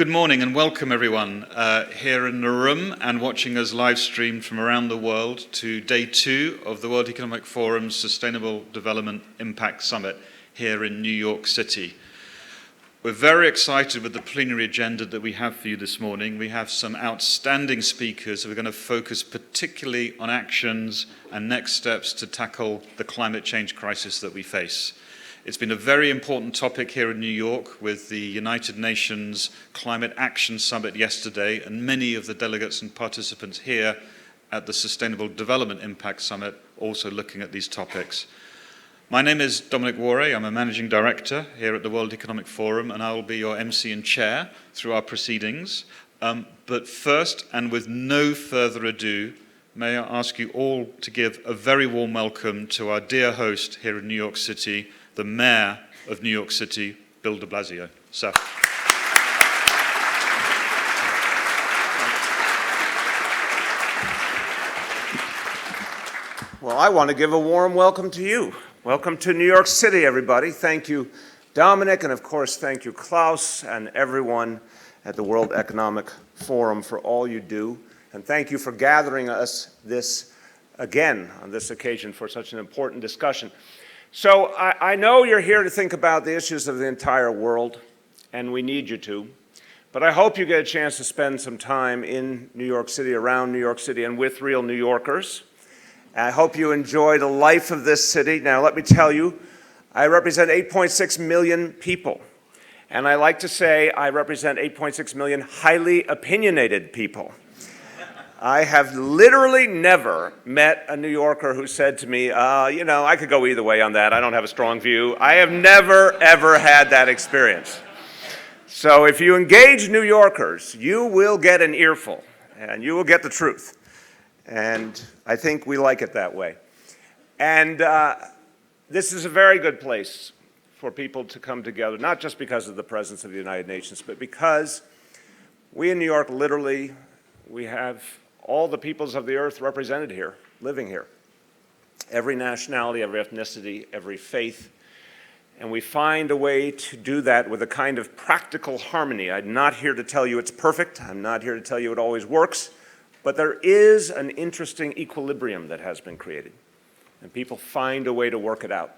Good morning and welcome everyone here in the room and watching us live streamed from around the world to day 2 of the World Economic Forum's Sustainable Development Impact Summit here in New York City. We're very excited with the plenary agenda that we have for you this morning. We have some outstanding speakers who are going to focus particularly on actions and next steps to tackle the climate change crisis that we face. It's been a very important topic here in New York with the United Nations Climate Action Summit yesterday and many of the delegates and participants here at the Sustainable Development Impact Summit also looking at these topics. My name is Dominic Waughray. I'm a Managing Director here at the World Economic Forum and I will be your MC and Chair through our proceedings. But first, and with no further ado, may I ask you all to give a very warm welcome to our dear host here in New York City, the Mayor of New York City, Bill de Blasio. Sir. Well, I want to give a warm welcome to you. Welcome to New York City, everybody. Thank you, Dominic, and of course, thank you, Klaus, and everyone at the World Economic Forum for all you do. And thank you for gathering us again on this occasion for such an important discussion. So I know you're here to think about the issues of the entire world, and we need you to, but I hope you get a chance to spend some time in New York City, around New York City, and with real New Yorkers. I hope you enjoy the life of this city. Now, let me tell you, I represent 8.6 million people, and I like to say I represent 8.6 million highly opinionated people. I have literally never met a New Yorker who said to me, you know, I could go either way on that. I don't have a strong view. I have never, ever had that experience. So if you engage New Yorkers, you will get an earful, and you will get the truth. And I think we like it that way. And this is a very good place for people to come together, not just because of the presence of the United Nations, but because we in New York literally, we have all the peoples of the earth represented here, living here. Every nationality, every ethnicity, every faith. And we find a way to do that with a kind of practical harmony. I'm not here to tell you it's perfect. I'm not here to tell you it always works. But there is an interesting equilibrium that has been created. And people find a way to work it out.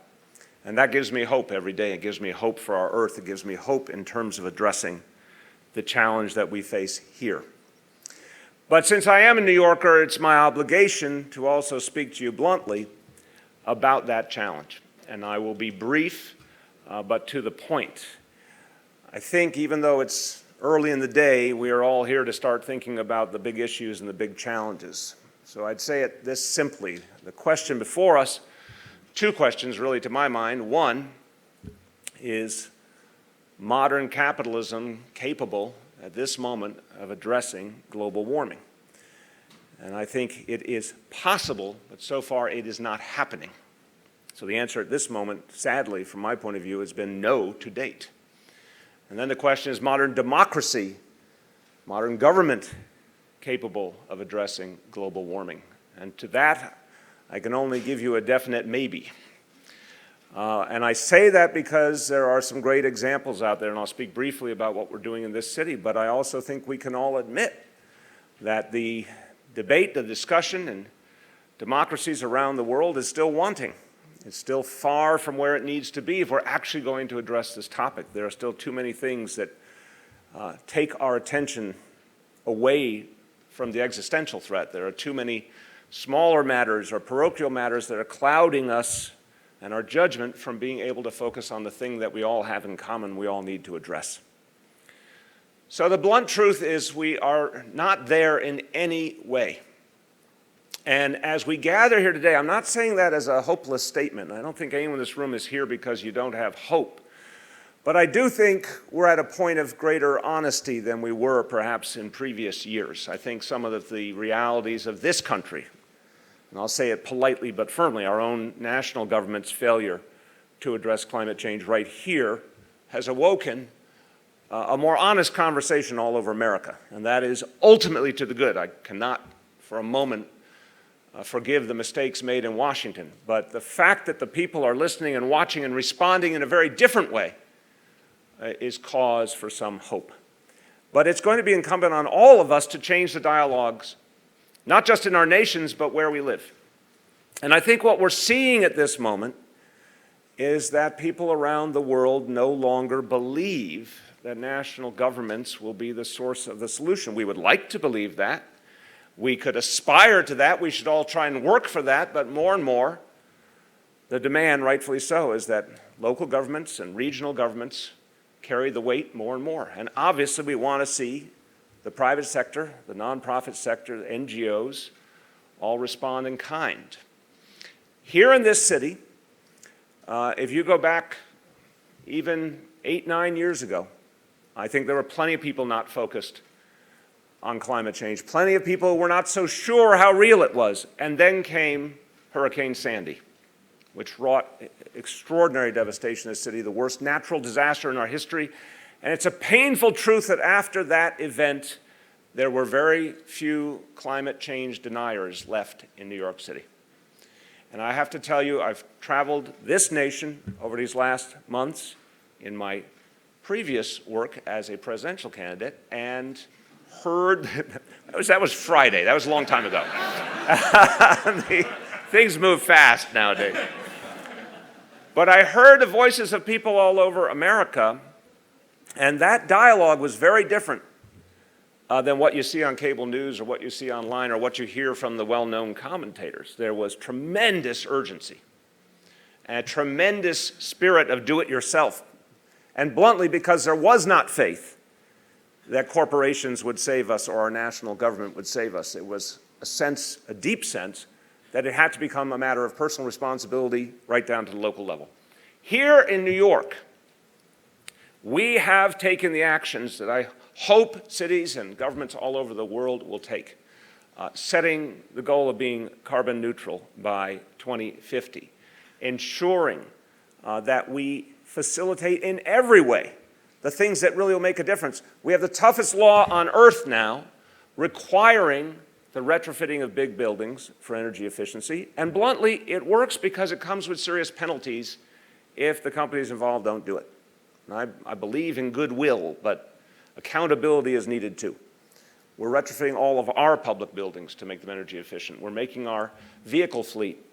And that gives me hope every day. It gives me hope for our earth. It gives me hope in terms of addressing the challenge that we face here. But since I am a New Yorker, it's my obligation to also speak to you bluntly about that challenge. And I will be brief, but to the point. I think even though it's early in the day, we are all here to start thinking about the big issues and the big challenges. So I'd say it this simply. The question before us, two questions really to my mind. One is modern capitalism capable at this moment of addressing global warming? And I think it is possible, but so far it is not happening. So the answer at this moment, sadly, from my point of view, has been no to date. And then the question is modern democracy, modern government capable of addressing global warming? And to that, I can only give you a definite maybe. And I say that because there are some great examples out there, and I'll speak briefly about what we're doing in this city, but I also think we can all admit that the debate, the discussion, and democracies around the world is still wanting. It's still far from where it needs to be if we're actually going to address this topic. There are still too many things that take our attention away from the existential threat. There are too many smaller matters or parochial matters that are clouding us and our judgment from being able to focus on the thing that we all have in common, we all need to address. So the blunt truth is we are not there in any way. And as we gather here today, I'm not saying that as a hopeless statement. I don't think anyone in this room is here because you don't have hope. But I do think we're at a point of greater honesty than we were perhaps in previous years. I think some of the realities of this country, and I'll say it politely but firmly, our own national government's failure to address climate change right here has awoken a more honest conversation all over America. And that is ultimately to the good. I cannot for a moment forgive the mistakes made in Washington. But the fact that the people are listening and watching and responding in a very different way is cause for some hope. But it's going to be incumbent on all of us to change the dialogues, not just in our nations, but where we live. And I think what we're seeing at this moment is that people around the world no longer believe that national governments will be the source of the solution. We would like to believe that. We could aspire to that. We should all try and work for that. But more and more, the demand, rightfully so, is that local governments and regional governments carry the weight more and more. And obviously, we want to see the private sector, the nonprofit sector, the NGOs, all respond in kind. Here in this city, if you go back even 8, 9 years ago, I think there were plenty of people not focused on climate change. Plenty of people were not so sure how real it was. And then came Hurricane Sandy, which wrought extraordinary devastation in the city, the worst natural disaster in our history. And it's a painful truth that after that event, there were very few climate change deniers left in New York City. And I have to tell you, I've traveled this nation over these last months in my previous work as a presidential candidate and heard, that was Friday, that was a long time ago. Things move fast nowadays. But I heard the voices of people all over America, and that dialogue was very different than what you see on cable news or what you see online or what you hear from the well-known commentators. There was tremendous urgency and a tremendous spirit of do-it-yourself. And bluntly, because there was not faith that corporations would save us or our national government would save us. It was a sense, a deep sense, that it had to become a matter of personal responsibility right down to the local level. Here in New York, we have taken the actions that I hope cities and governments all over the world will take, setting the goal of being carbon neutral by 2050, ensuring that we facilitate in every way the things that really will make a difference. We have the toughest law on earth now requiring the retrofitting of big buildings for energy efficiency. And bluntly, it works because it comes with serious penalties if the companies involved don't do it. And I believe in goodwill, but accountability is needed too. We're retrofitting all of our public buildings to make them energy efficient. We're making our vehicle fleet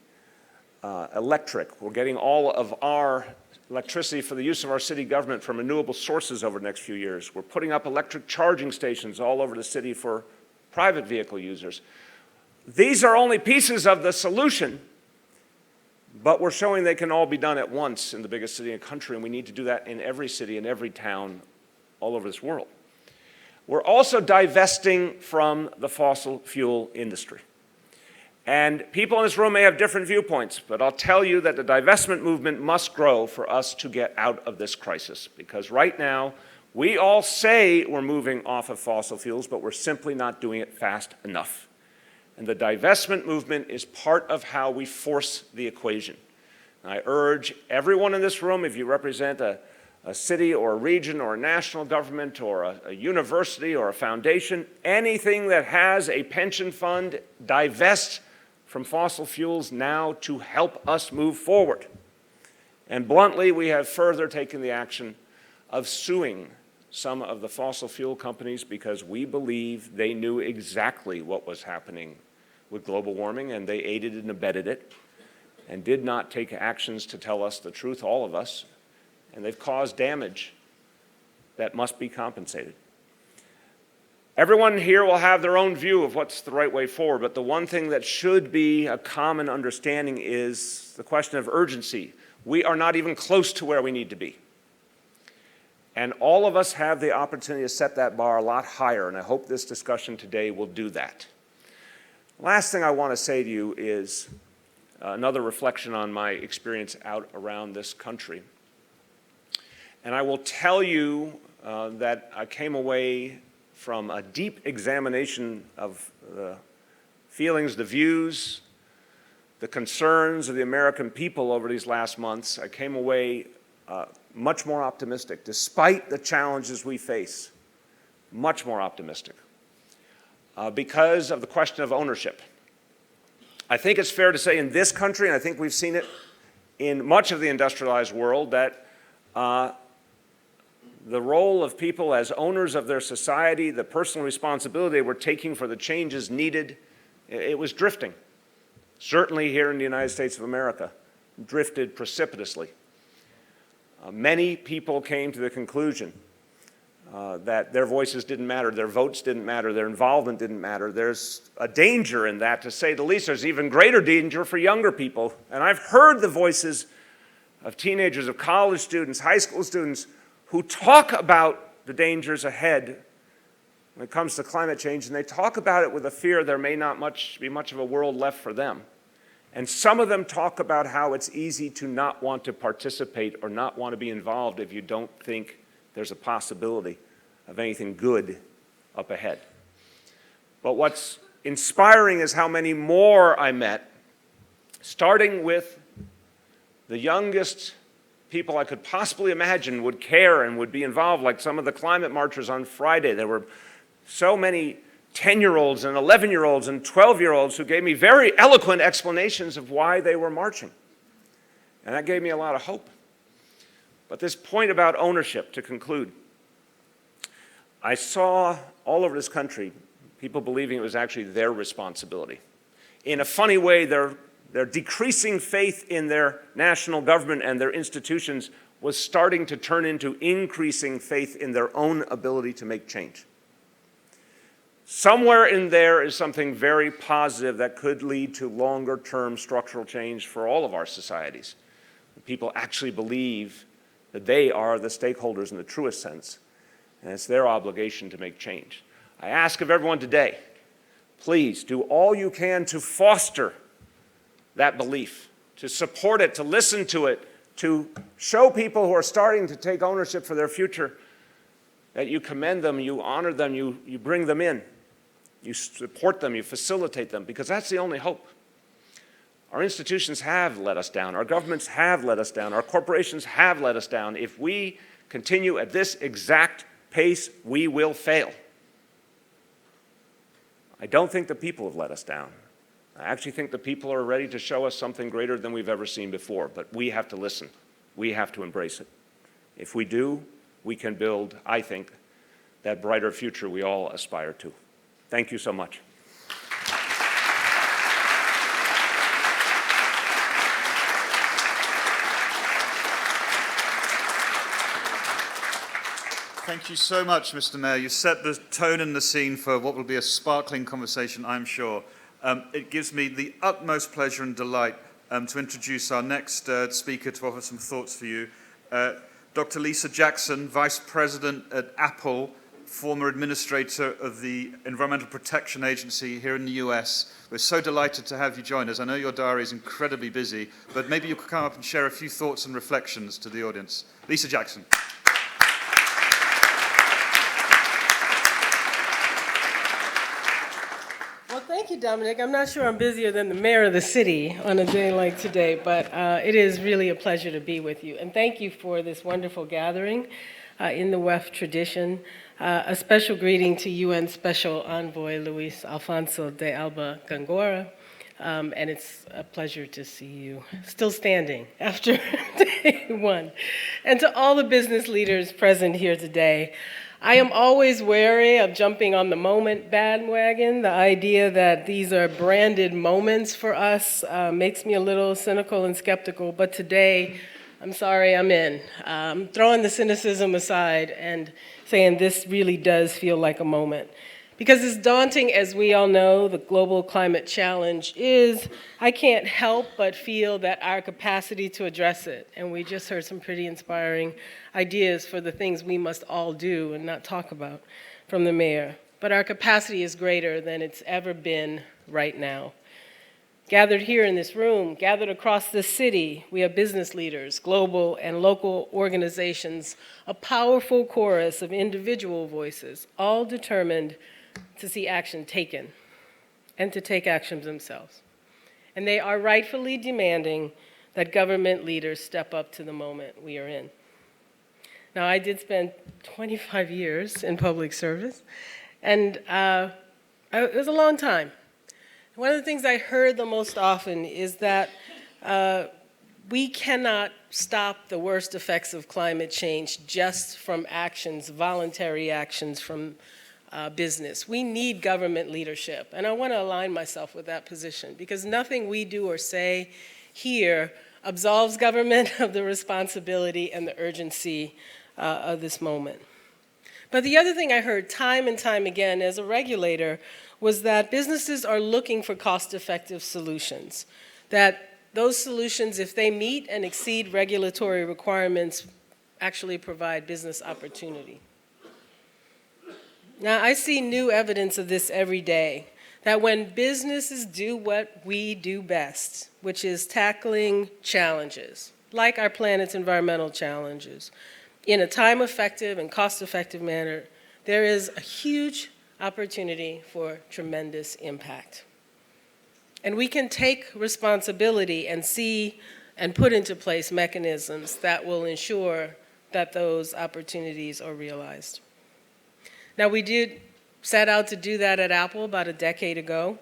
electric. We're getting all of our electricity for the use of our city government from renewable sources over the next few years. We're putting up electric charging stations all over the city for private vehicle users. These are only pieces of the solution, but we're showing they can all be done at once in the biggest city in the country, and we need to do that in every city and every town all over this world. We're also divesting from the fossil fuel industry. And people in this room may have different viewpoints, but I'll tell you that the divestment movement must grow for us to get out of this crisis. Because right now, we all say we're moving off of fossil fuels, but we're simply not doing it fast enough. And the divestment movement is part of how we force the equation. And I urge everyone in this room, if you represent a city or a region or a national government or a university or a foundation, anything that has a pension fund, divest from fossil fuels now to help us move forward. And bluntly, we have further taken the action of suing some of the fossil fuel companies because we believe they knew exactly what was happening with global warming, and they aided and abetted it and did not take actions to tell us the truth, all of us, and they've caused damage that must be compensated. Everyone here will have their own view of what's the right way forward, but the one thing that should be a common understanding is the question of urgency. We are not even close to where we need to be. And all of us have the opportunity to set that bar a lot higher, and I hope this discussion today will do that. Last thing I want to say to you is another reflection on my experience out around this country. And I will tell you that I came away from a deep examination of the feelings, the views, the concerns of the American people over these last months. I came away much more optimistic, despite the challenges we face, much more optimistic, because of the question of ownership. I think it's fair to say in this country, and I think we've seen it in much of the industrialized world, that the role of people as owners of their society, the personal responsibility they were taking for the changes needed, it was drifting. Certainly here in the United States of America, drifted precipitously. Many people came to the conclusion that their voices didn't matter, their votes didn't matter, their involvement didn't matter. There's a danger in that, to say the least. There's even greater danger for younger people. And I've heard the voices of teenagers, of college students, high school students, who talk about the dangers ahead when it comes to climate change, and they talk about it with a fear there may not be much of a world left for them. And some of them talk about how it's easy to not want to participate or not want to be involved if you don't think there's a possibility of anything good up ahead. But what's inspiring is how many more I met, starting with the youngest people I could possibly imagine would care and would be involved, like some of the climate marchers on Friday. There were so many 10-year-olds and 11-year-olds and 12-year-olds who gave me very eloquent explanations of why they were marching. And that gave me a lot of hope. But this point about ownership, to conclude, I saw all over this country people believing it was actually their responsibility. In a funny way, their decreasing faith in their national government and their institutions was starting to turn into increasing faith in their own ability to make change. Somewhere in there is something very positive that could lead to longer-term structural change for all of our societies. People actually believe that they are the stakeholders in the truest sense, and it's their obligation to make change. I ask of everyone today, please do all you can to foster that belief, to support it, to listen to it, to show people who are starting to take ownership for their future that you commend them, you honor them, you bring them in, you support them, you facilitate them, because that's the only hope. Our institutions have let us down. Our governments have let us down. Our corporations have let us down. If we continue at this exact pace, we will fail. I don't think the people have let us down. I actually think the people are ready to show us something greater than we've ever seen before, but we have to listen. We have to embrace it. If we do, we can build, I think, that brighter future we all aspire to. Thank you so much. Thank you so much, Mr. Mayor. You set the tone and the scene for what will be a sparkling conversation, I'm sure. It gives me the utmost pleasure and delight to introduce our next speaker to offer some thoughts for you. Dr. Lisa Jackson, Vice President at Apple, former administrator of the Environmental Protection Agency here in the US. We're so delighted to have you join us. I know your diary is incredibly busy, but maybe you could come up and share a few thoughts and reflections to the audience. Lisa Jackson. Thank you, Dominic. I'm not sure I'm busier than the mayor of the city on a day like today, but it is really a pleasure to be with you. And thank you for this wonderful gathering in the WEF tradition. A special greeting to UN Special Envoy Luis Alfonso de Alba Góngora. And it's a pleasure to see you still standing after day one. And to all the business leaders present here today, I am always wary of jumping on the moment bandwagon. The idea that these are branded moments for us makes me a little cynical and skeptical, but today, I'm sorry, I'm in. I'm throwing the cynicism aside and saying this really does feel like a moment. Because as daunting as we all know the global climate challenge is, I can't help but feel that our capacity to address it, and we just heard some pretty inspiring ideas for the things we must all do and not talk about from the mayor, but our capacity is greater than it's ever been right now. Gathered here in this room, gathered across this city, we have business leaders, global and local organizations, a powerful chorus of individual voices, all determined to see action taken and to take action themselves. And they are rightfully demanding that government leaders step up to the moment we are in. Now, I did spend 25 years in public service, and it was a long time. One of the things I heard the most often is that we cannot stop the worst effects of climate change just from actions, voluntary actions from business. We need government leadership, and I want to align myself with that position because nothing we do or say here absolves government of the responsibility and the urgency of this moment. But the other thing I heard time and time again as a regulator was that businesses are looking for cost-effective solutions, that those solutions, if they meet and exceed regulatory requirements, actually provide business opportunity. Now, I see new evidence of this every day, that when businesses do what we do best, which is tackling challenges, like our planet's environmental challenges, in a time-effective and cost-effective manner, there is a huge opportunity for tremendous impact. And we can take responsibility and see and put into place mechanisms that will ensure that those opportunities are realized. Now, we did set out to do that at Apple about a decade ago,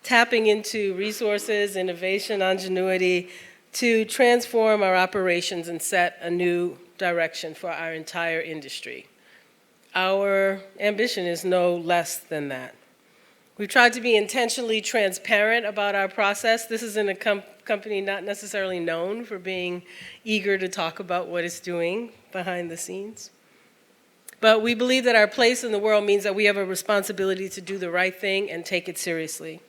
tapping into resources, innovation, ingenuity to transform our operations and set a new direction for our entire industry. Our ambition is no less than that. We've tried to be intentionally transparent about our process. This is in a company not necessarily known for being eager to talk about what it's doing behind the scenes. But we believe that our place in the world means that we have a responsibility to do the right thing and take it seriously.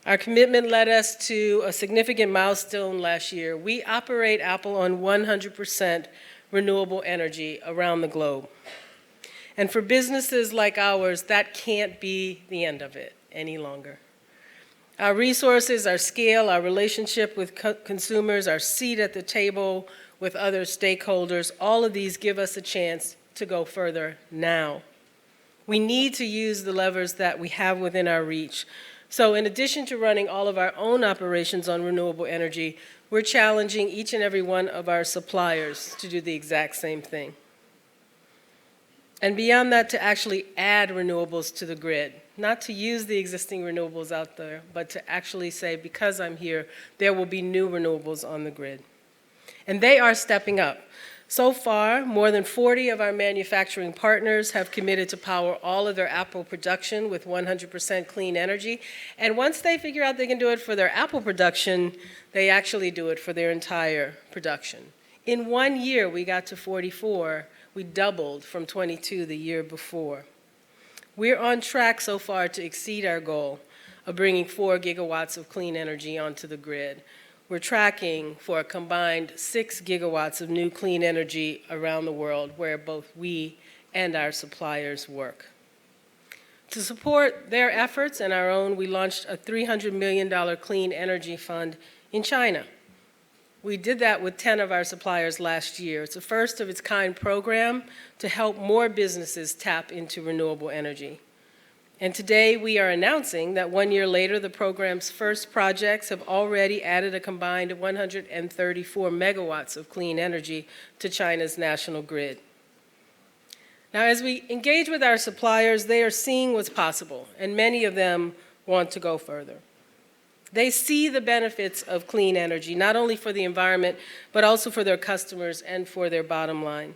Our commitment led us to a significant milestone last year. We operate Apple on 100% renewable energy around the globe. And for businesses like ours, that can't be the end of it any longer. Our resources, our scale, our relationship with consumers, our seat at the table with other stakeholders, all of these give us a chance to go further now. We need to use the levers that we have within our reach. So in addition to running all of our own operations on renewable energy, we're challenging each and every one of our suppliers to do the exact same thing. And beyond that, to actually add renewables to the grid, not to use the existing renewables out there, but to actually say, because I'm here, there will be new renewables on the grid. And they are stepping up. So far, more than 40 of our manufacturing partners have committed to power all of their Apple production with 100% clean energy. And once they figure out they can do it for their Apple production, they actually do it for their entire production. In 1 year, we got to 44. We doubled from 22 the year before. We're on track so far to exceed our goal of bringing 4 gigawatts of clean energy onto the grid. We're tracking for a combined 6 gigawatts of new clean energy around the world where both we and our suppliers work. To support their efforts and our own, we launched a $300 million clean energy fund in China. We did that with 10 of our suppliers last year. It's a first of its kind program to help more businesses tap into renewable energy. And today we are announcing that 1 year later, the program's first projects have already added a combined 134 megawatts of clean energy to China's national grid. Now, as we engage with our suppliers, they are seeing what's possible, and many of them want to go further. They see the benefits of clean energy, not only for the environment, but also for their customers and for their bottom line.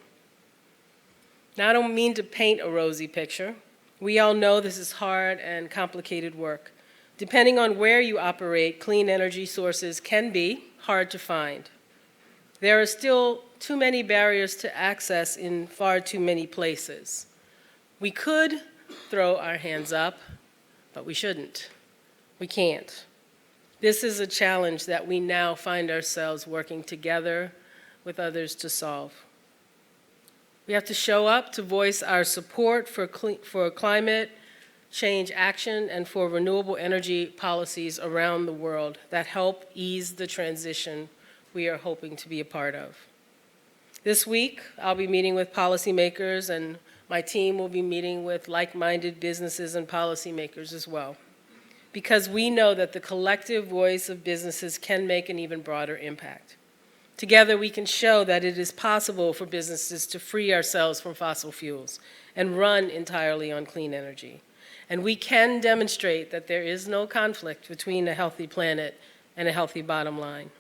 Now, I don't mean to paint a rosy picture. We all know this is hard and complicated work. Depending on where you operate, clean energy sources can be hard to find. There are still too many barriers to access in far too many places. We could throw our hands up, but we shouldn't. We can't. This is a challenge that we now find ourselves working together with others to solve. We have to show up to voice our support for climate change action and for renewable energy policies around the world that help ease the transition we are hoping to be a part of. This week, I'll be meeting with policymakers, and my team will be meeting with like-minded businesses and policymakers as well, because we know that the collective voice of businesses can make an even broader impact. Together, we can show that it is possible for businesses to free ourselves from fossil fuels and run entirely on clean energy. And we can demonstrate that there is no conflict between a healthy planet and a healthy bottom line.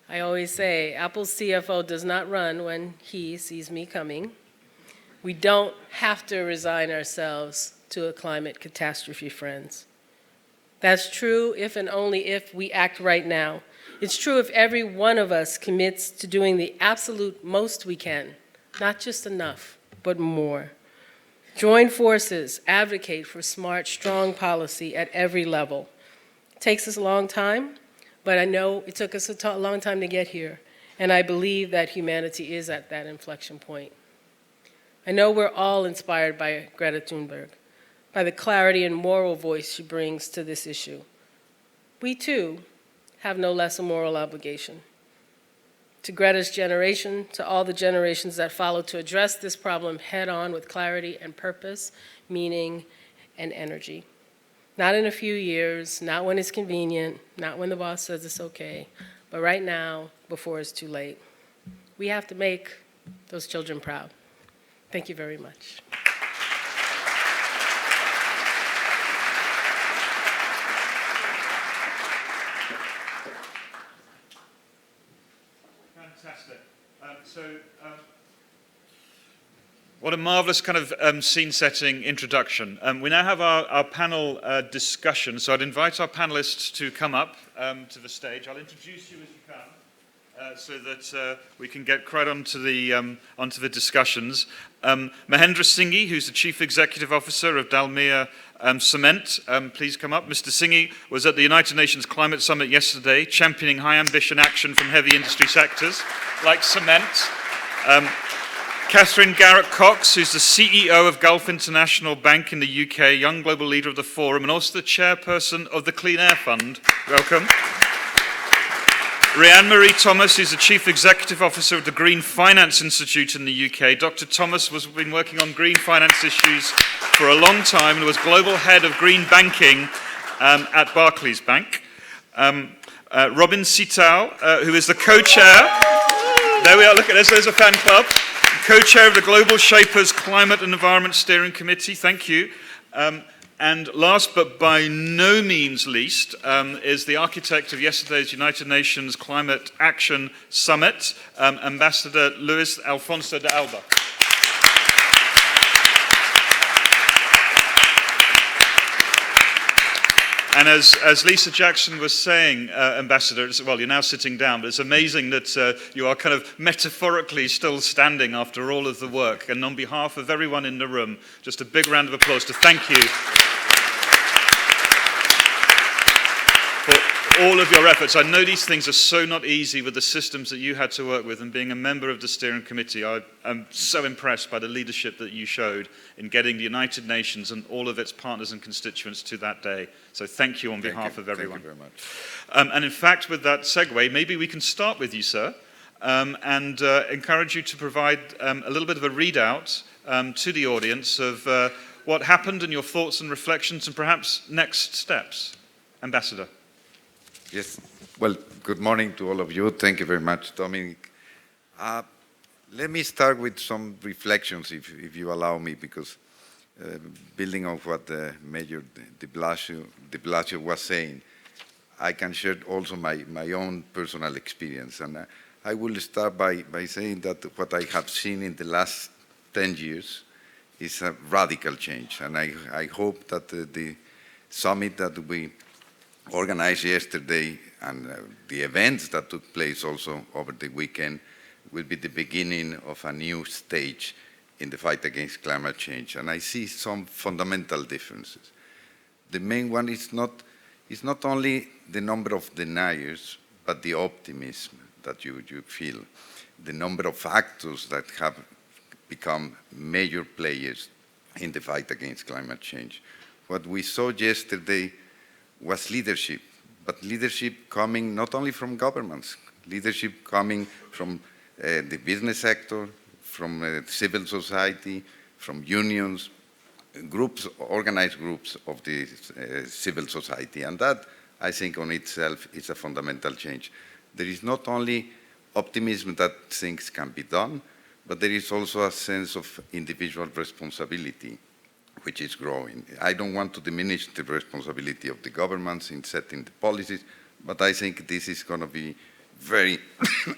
I always say, Apple's CFO does not run when he sees me coming. We don't have to resign ourselves to a climate catastrophe, friends. That's true if and only if we act right now. It's true if every one of us commits to doing the absolute most we can, not just enough, but more. Join forces, advocate for smart, strong policy at every level. It takes us a long time, but I know it took us a long time to get here, and I believe that humanity is at that inflection point. I know we're all inspired by Greta Thunberg, by the clarity and moral voice she brings to this issue. We, too, have no less a moral obligation. To Greta's generation, to all the generations that follow, to address this problem head-on with clarity and purpose, meaning, and energy. Not in a few years, not when it's convenient, not when the boss says it's okay, but right now, before it's too late. We have to make those children proud. Thank you very much. Fantastic. What a marvelous kind of scene-setting introduction. We now have our panel discussion, so I'd invite our panelists to come up to the stage. I'll introduce you as you come, so that we can get right onto the discussions. Mahendra Singhi, who's the Chief Executive Officer of Dalmia Cement, please come up. Mr. Singhi was at the United Nations Climate Summit yesterday, championing high ambition action from heavy industry sectors like cement. Katherine Garrett-Cox, who's the CEO of Gulf International Bank in the UK, young global leader of the forum, and also the chairperson of the Clean Air Fund. Welcome. Rhian-Mari Thomas, who's the Chief Executive Officer of the Green Finance Institute in the UK. Dr. Thomas has been working on green finance issues for a long time and was Global Head of Green Banking at Barclays Bank. Robyn Seetal, who is the co-chair. There we are, look at this, there's a fan club. Co-chair of the Global Shapers Climate and Environment Steering Committee, thank you. And last but by no means least is the architect of yesterday's United Nations Climate Action Summit, Ambassador Luis Alfonso de Alba. And as Lisa Jackson was saying, Ambassador, well, you're now sitting down, but it's amazing that you are kind of metaphorically still standing after all of the work. And on behalf of everyone in the room, just a big round of applause to thank you for all of your efforts. I know these things are so not easy with the systems that you had to work with, and being a member of the steering committee, I'm so impressed by the leadership that you showed in getting the United Nations and all of its partners and constituents to that day. So thank you on behalf of everyone. Thank you very much. And in fact, with that segue, maybe we can start with you, sir, and encourage you to provide a little bit of a readout to the audience of what happened and your thoughts and reflections and perhaps next steps. Ambassador. Yes. Well, good morning to all of you. Thank you very much, Dominic. Let me start with some reflections, if you allow me, because building on what Major de Blasio was saying, I can share also my own personal experience. And I will start by saying that what I have seen in the last 10 years is a radical change. And I hope that the summit that we organized yesterday and the events that took place also over the weekend will be the beginning of a new stage in the fight against climate change. And I see some fundamental differences. The main one is not only the number of deniers, but the optimism that you feel, the number of actors that have become major players in the fight against climate change. What we saw yesterday was leadership, but leadership coming not only from governments, leadership coming from the business sector, from civil society, from unions, groups, organized groups of the civil society. And that, I think, on itself is a fundamental change. There is not only optimism that things can be done, but there is also a sense of individual responsibility, which is growing. I don't want to diminish the responsibility of the governments in setting the policies, but I think this is going to be very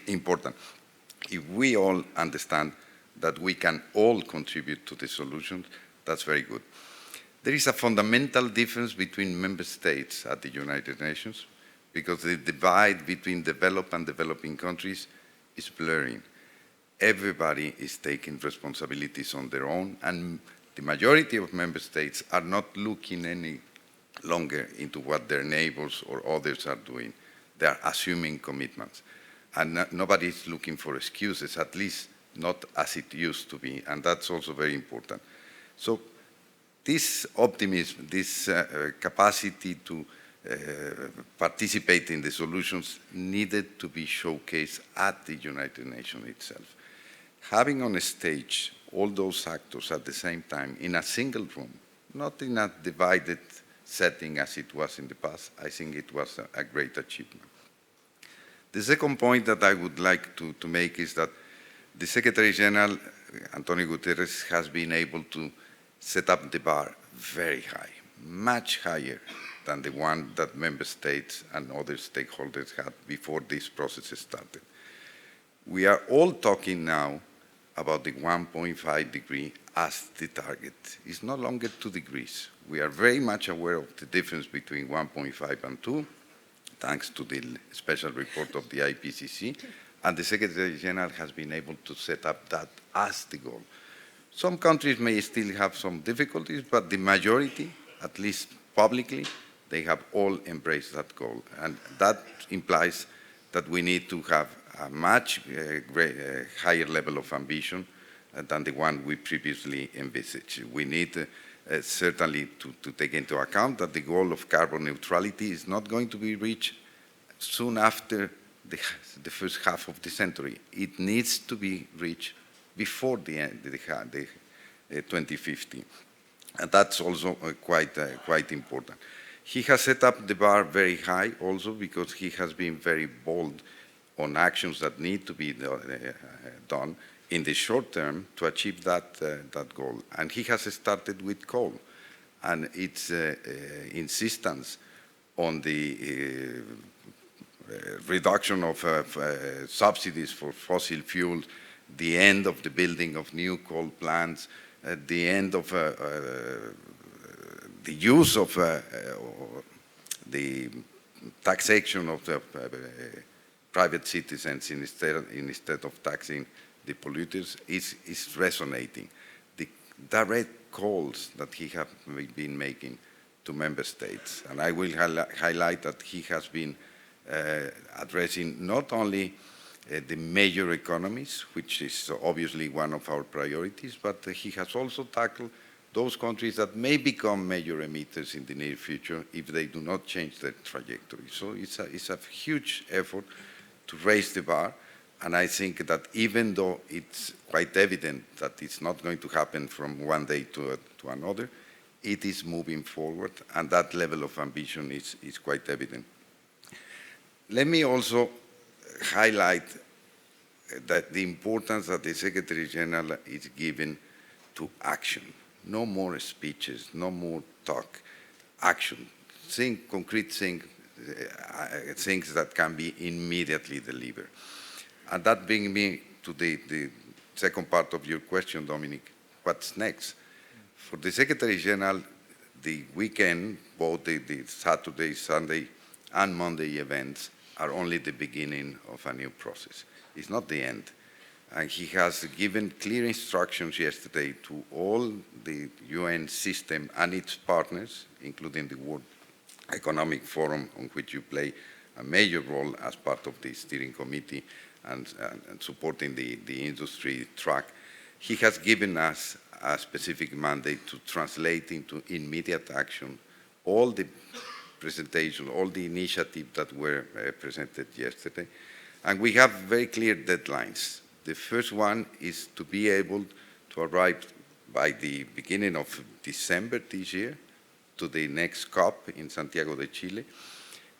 important. If we all understand that we can all contribute to the solutions, that's very good. There is a fundamental difference between member states at the United Nations because the divide between developed and developing countries is blurring. Everybody is taking responsibilities on their own, and the majority of member states are not looking any longer into what their neighbors or others are doing. They are assuming commitments. And nobody is looking for excuses, at least not as it used to be, and that's also very important. So this optimism, this capacity to participate in the solutions needed to be showcased at the United Nations itself. Having on a stage all those actors at the same time in a single room, not in a divided setting as it was in the past, I think it was a great achievement. The second point that I would like to make is that the Secretary General, Antonio Guterres, has been able to set up the bar very high, much higher than the one that member states and other stakeholders had before this process started. We are all talking now about the 1.5 degree as the target. It's no longer 2 degrees. We are very much aware of the difference between 1.5 and 2, thanks to the special report of the IPCC, and the Secretary General has been able to set up that as the goal. Some countries may still have some difficulties, but the majority, at least publicly, they have all embraced that goal. And that implies that we need to have a much higher level of ambition than the one we previously envisaged. We need certainly to take into account that the goal of carbon neutrality is not going to be reached soon after the first half of the century. It needs to be reached before the end of the 2050. And that's also quite important. He has set up the bar very high also because he has been very bold on actions that need to be done in the short term to achieve that goal. And he has started with coal and its insistence on the reduction of subsidies for fossil fuels, the end of the building of new coal plants, the end of the use of the taxation of the private citizens instead of taxing the polluters is resonating. The direct calls that he has been making to member states, and I will highlight that he has been addressing not only the major economies, which is obviously one of our priorities, but he has also tackled those countries that may become major emitters in the near future if they do not change their trajectory. So it's a huge effort to raise the bar, and I think that even though it's quite evident that it's not going to happen from one day to another, it is moving forward, and that level of ambition is quite evident. Let me also highlight that the importance that the Secretary General is giving to action. No more speeches, no more talk, action. Concrete things that can be immediately delivered. And that brings me to the second part of your question, Dominic. What's next? For the Secretary General, the weekend, both the Saturday, Sunday, and Monday events are only the beginning of a new process. It's not the end. And he has given clear instructions yesterday to all the UN system and its partners, including the World Economic Forum, on which you play a major role as part of the steering committee and supporting the industry track. He has given us a specific mandate to translate into immediate action all the presentation, all the initiatives that were presented yesterday. And we have very clear deadlines. The first one is to be able to arrive by the beginning of December this year to the next COP in Santiago de Chile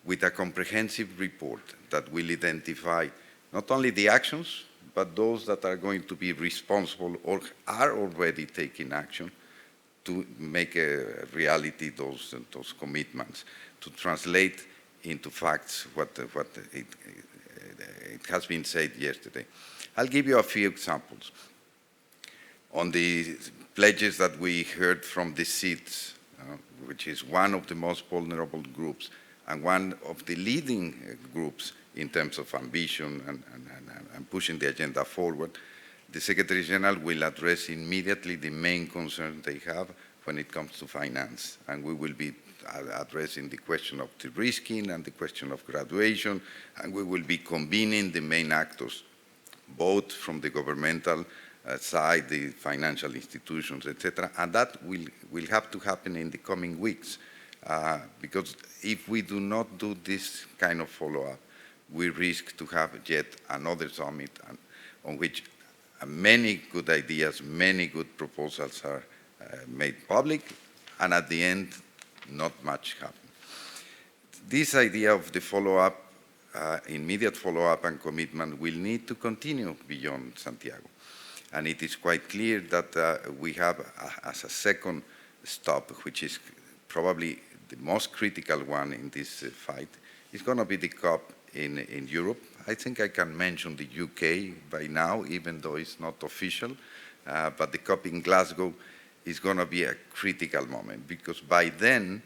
with a comprehensive report that will identify not only the actions, but those that are going to be responsible or are already taking action to make a reality those commitments, to translate into facts what it it has been said yesterday. I'll give you a few examples. On the pledges that we heard from the SEEDs, which is one of the most vulnerable groups and one of the leading groups in terms of ambition and pushing the agenda forward, the Secretary General will address immediately the main concerns they have when it comes to finance. And we will be addressing the question of de-risking and the question of graduation, and we will be convening the main actors, both from the governmental side, the financial institutions, etc. And that will have to happen in the coming weeks, because if we do not do this kind of follow-up, we risk to have yet another summit on which many good ideas, many good proposals are made public, and at the end, not much happens. This idea of the follow-up, immediate follow-up and commitment will need to continue beyond Santiago. And it is quite clear that we have, as a second stop, which is probably the most critical one in this fight, is going to be the COP in Europe. I think I can mention the UK by now, even though it's not official, but the COP in Glasgow is going to be a critical moment, because by then,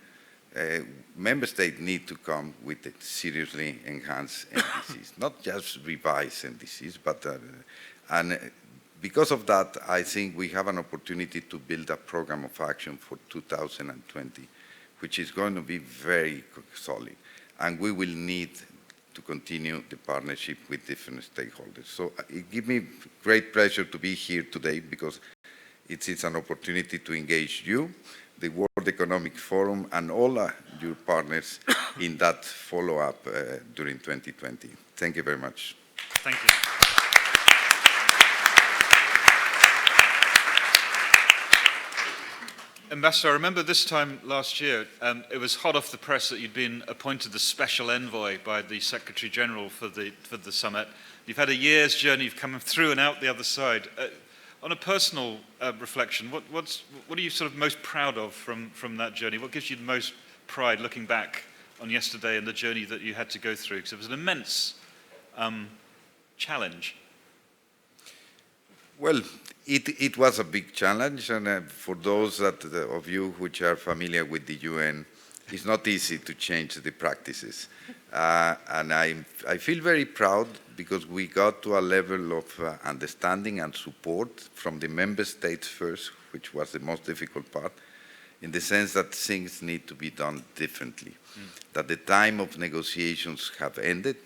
member states need to come with seriously enhanced NDCs, not just revised NDCs, but, and because of that, I think we have an opportunity to build a program of action for 2020, which is going to be very solid. And we will need to continue the partnership with different stakeholders. So it gives me great pleasure to be here today, because it's an opportunity to engage you, the World Economic Forum, and all your partners in that follow-up during 2020. Thank you very much. Thank you. Ambassador, I remember this time last year, it was hot off the press that you'd been appointed the special envoy by the Secretary General for the summit. You've had a year's journey, you've come through and out the other side. On a personal reflection, what are you sort of most proud of from that journey? What gives you the most pride looking back on yesterday and the journey that you had to go through? Because it was an immense challenge. Well, it was a big challenge, and for those of you which are familiar with the UN, it's not easy to change the practices. And I feel very proud, because we got to a level of understanding and support from the member states first, which was the most difficult part, in the sense that things need to be done differently, that the time of negotiations have ended,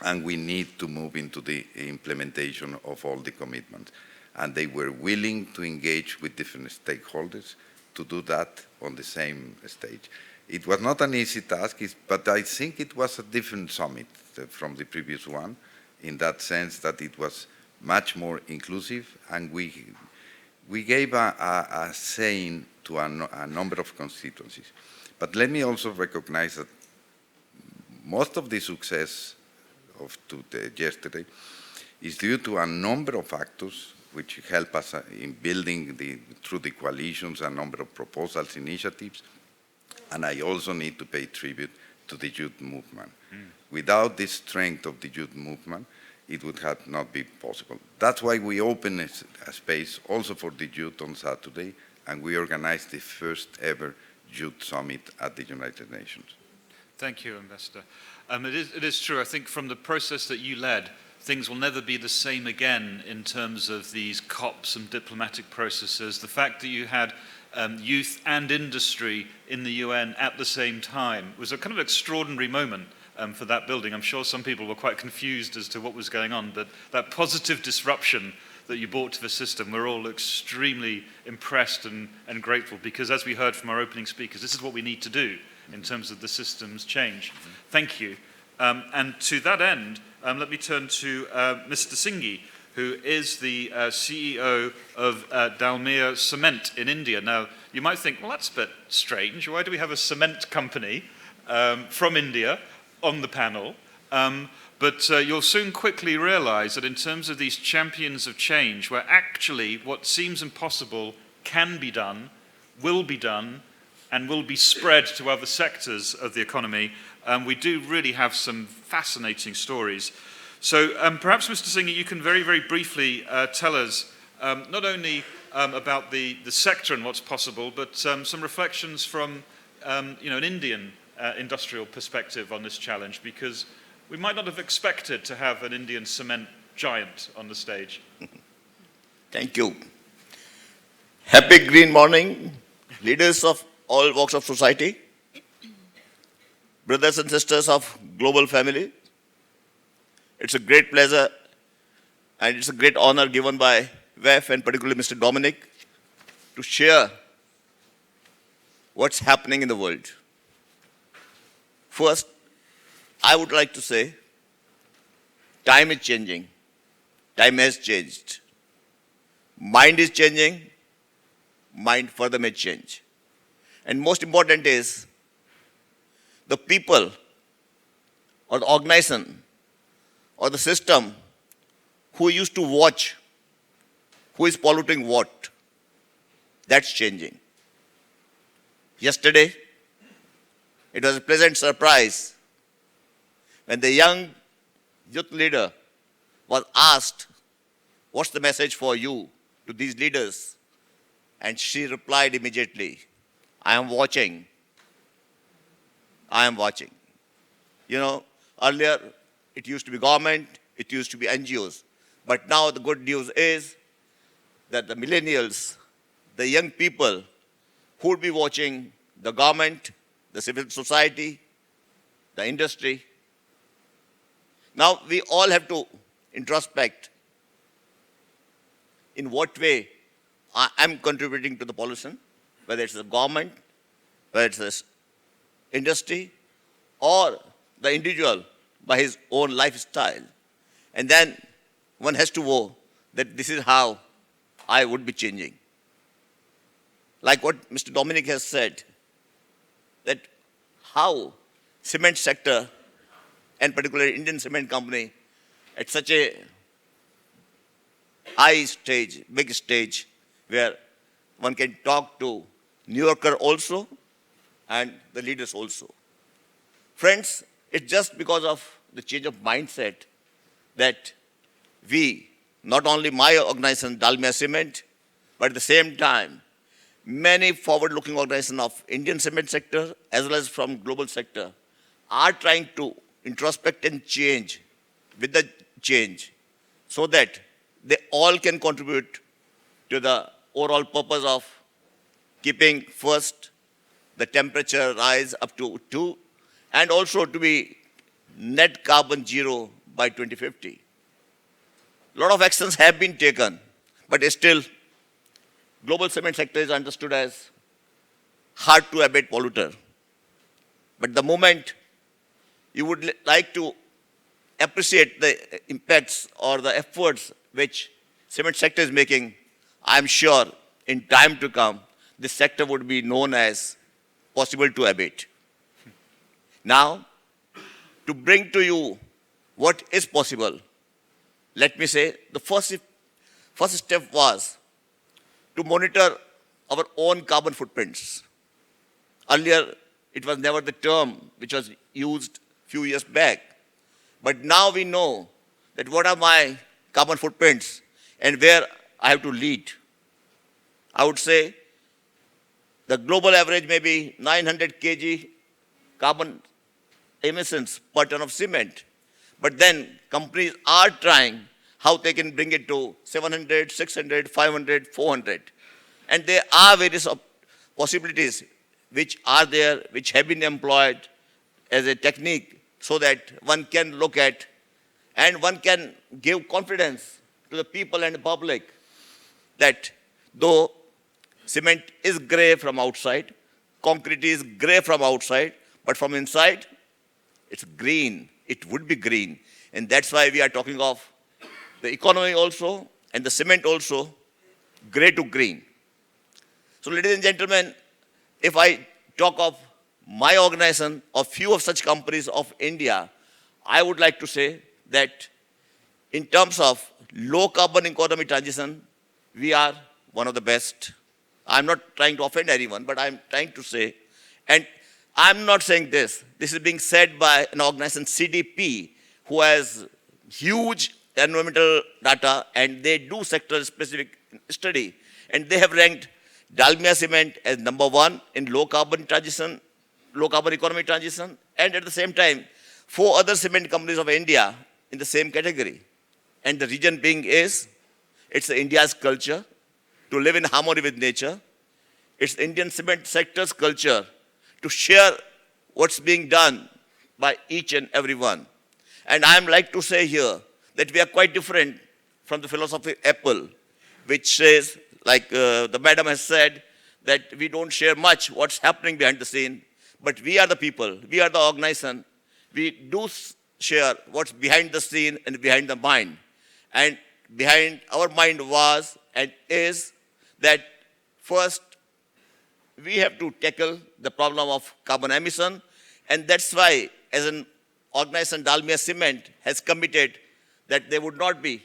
and we need to move into the implementation of all the commitments. And they were willing to engage with different stakeholders to do that on the same stage. It was not an easy task, but I think it was a different summit from the previous one, in that sense that it was much more inclusive, and we gave a saying to a number of constituencies. But let me also recognize that most of the success of yesterday is due to a number of factors which help us in building through the coalitions, a number of proposals, initiatives. And I also need to pay tribute to the youth movement. Without the strength of the youth movement, it would have not been possible. That's why we opened a space also for the youth on Saturday, and we organized the first ever youth summit at the United Nations. Thank you, Ambassador. It is true, I think from the process that you led, things will never be the same again in terms of these COPs and diplomatic processes. The fact that you had youth and industry in the UN at the same time was a kind of extraordinary moment for that building. I'm sure some people were quite confused as to what was going on, but that positive disruption that you brought to the system, we're all extremely impressed and grateful, because as we heard from our opening speakers, this is what we need to do in terms of the system's change. Thank you. And to that end, let me turn to Mr. Singhi, who is the CEO of Dalmia Cement in India. Now, you might think, well, that's a bit strange. Why do we have a cement company from India on the panel? But you'll soon quickly realize that in terms of these champions of change, where actually what seems impossible can be done, will be done, and will be spread to other sectors of the economy, we do really have some fascinating stories. So perhaps, Mr. Singhi, you can very, very briefly tell us not only about the sector and what's possible, but some reflections from an Indian industrial perspective on this challenge, because we might not have expected to have an Indian cement giant on the stage. Thank you. Happy green morning, leaders of all walks of society, brothers and sisters of global family. It's a great pleasure and it's a great honor given by WEF and particularly Mr. Dominic to share what's happening in the world. First, I would like to say, time is changing. Time has changed. Mind is changing. Mind further may change. And most important is, the people or the organization or the system who used to watch who is polluting what, that's changing. Yesterday, it was a pleasant surprise when the young youth leader was asked, what's the message for you to these leaders? And she replied immediately, I am watching. I am watching. You know, earlier it used to be government, it used to be NGOs. But now the good news is that the millennials, the young people who would be watching the government, the civil society, the industry. Now we all have to introspect in what way I am contributing to the pollution, whether it's the government, whether it's the industry, or the individual by his own lifestyle. And then one has to know that this is how I would be changing. Like what Mr. Dominic has said, that how cement sector, and particularly Indian cement company, at such a high stage, big stage, where one can talk to New Yorker also, and the leaders also. Friends, it's just because of the change of mindset that we, not only my organization, Dalmia Cement, but at the same time, many forward-looking organizations of Indian cement sector, as well as from global sector, are trying to introspect and change with the change so that they all can contribute to the overall purpose of keeping first the temperature rise up to 2 and also to be net carbon zero by 2050. A lot of actions have been taken, but still global cement sector is understood as hard to abate polluter. But the moment you would like to appreciate the impacts or the efforts which cement sector is making, I'm sure in time to come, this sector would be known as possible to abate. Now, to bring to you what is possible, let me say the first step was to monitor our own carbon footprints. Earlier, it was never the term which was used few years back. But now we know that what are my carbon footprints and where I have to lead. I would say the global average may be 900 kg carbon emissions per ton of cement. But then companies are trying how they can bring it to 700, 600, 500, 400. And there are various possibilities which are there, which have been employed as a technique so that one can look at and one can give confidence to the people and the public that though cement is grey from outside, concrete is grey from outside, but from inside, it's green. It would be green. And that's why we are talking of the economy also and the cement also, grey to green. So ladies and gentlemen, if I talk of my organization, or few of such companies of India, I would like to say that in terms of low carbon economy transition, we are one of the best I'm not trying to offend anyone, but I'm trying to say, and I'm not saying this. This is being said by an organization, CDP, who has huge environmental data, and they do sector-specific study. And they have ranked Dalmia cement as #1 in low carbon economy transition, and at the same time, 4 other cement companies of India in the same category. And the reason being is, it's India's culture to live in harmony with nature. It's Indian cement sector's culture to share what's being done by each and every one. And I'm like to say here that we are quite different from the philosophy of Apple, which says, like the madam has said, that we don't share much what's happening behind the scene, but we are the people, we are the organization. We do share what's behind the scene and behind the mind. And behind our mind was and is that first, we have to tackle the problem of carbon emission, and that's why, as an organization, Dalmia Cement has committed that they would not be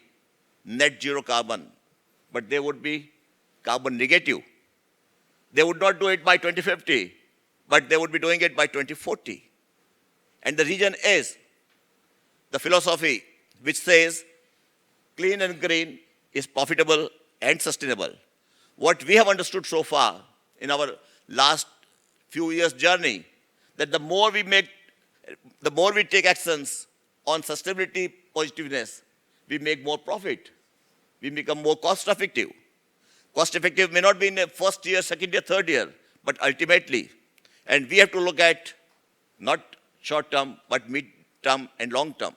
net zero carbon, but they would be carbon negative. They would not do it by 2050, but they would be doing it by 2040. And the reason is the philosophy which says clean and green is profitable and sustainable. What we have understood so far in our last few years' journey, that the more we take actions on sustainability positiveness, we make more profit. We become more cost effective. Cost effective may not be in the first year, second year, third year, but ultimately. And we have to look at not short term, but mid term and long term.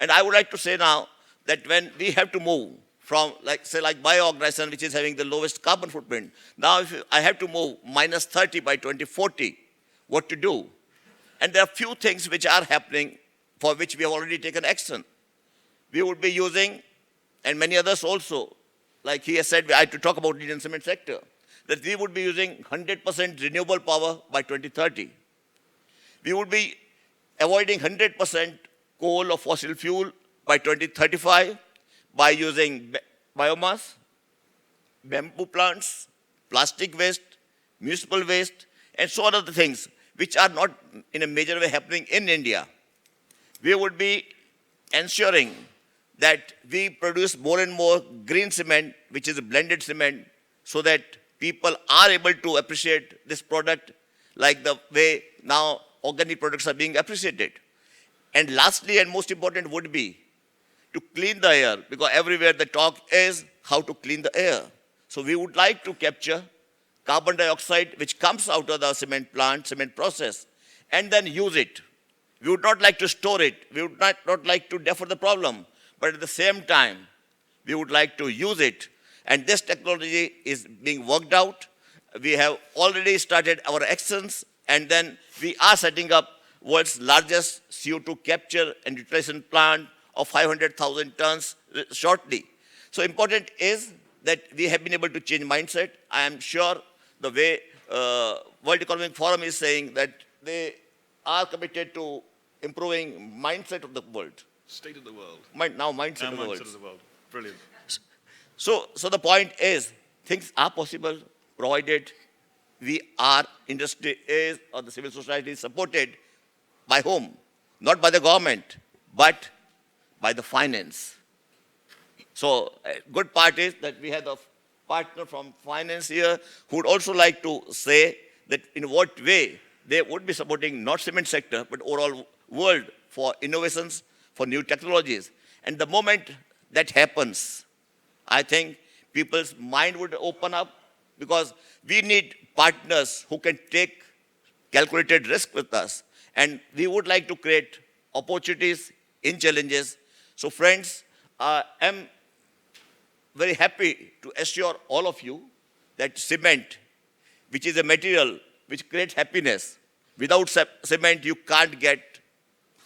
And I would like to say now that when we have to move from, like bio-organization, which is having the lowest carbon footprint, now if I have to move -30 by 2040, what to do? And there are few things which are happening for which we have already taken action. We would be using, and many others also, like he has said, I have to talk about the Indian cement sector, that we would be using 100% renewable power by 2030. We would be avoiding 100% coal or fossil fuel by 2035 by using biomass, bamboo plants, plastic waste, municipal waste, and so on other things, which are not in a major way happening in India. We would be ensuring that we produce more and more green cement, which is a blended cement, so that people are able to appreciate this product like the way now organic products are being appreciated. And lastly and most important would be to clean the air, because everywhere the talk is how to clean the air. So we would like to capture carbon dioxide which comes out of the cement plant, cement process, and then use it. We would not like to store it. We would not like to defer the problem. But at the same time, we would like to use it. And this technology is being worked out. We have already started our actions, and then we are setting up world's largest CO2 capture and utilization plant of 500,000 tons shortly. So important is that we have been able to change mindset. I am sure the way World Economic Forum is saying that they are committed to improving mindset of the world. State of the world. Mindset of the world. Mindset of the world. Brilliant. So the point is, things are possible provided we are, industry is, or the civil society is supported by whom? Not by the government, but by the finance. So a good part is that we have a partner from finance here who would also like to say that in what way they would be supporting not cement sector, but overall world for innovations, for new technologies. And the moment that happens, I think people's mind would open up, because we need partners who can take calculated risk with us. And we would like to create opportunities in challenges. So friends, I'm very happy to assure all of you that cement, which is a material which creates happiness, without cement you can't get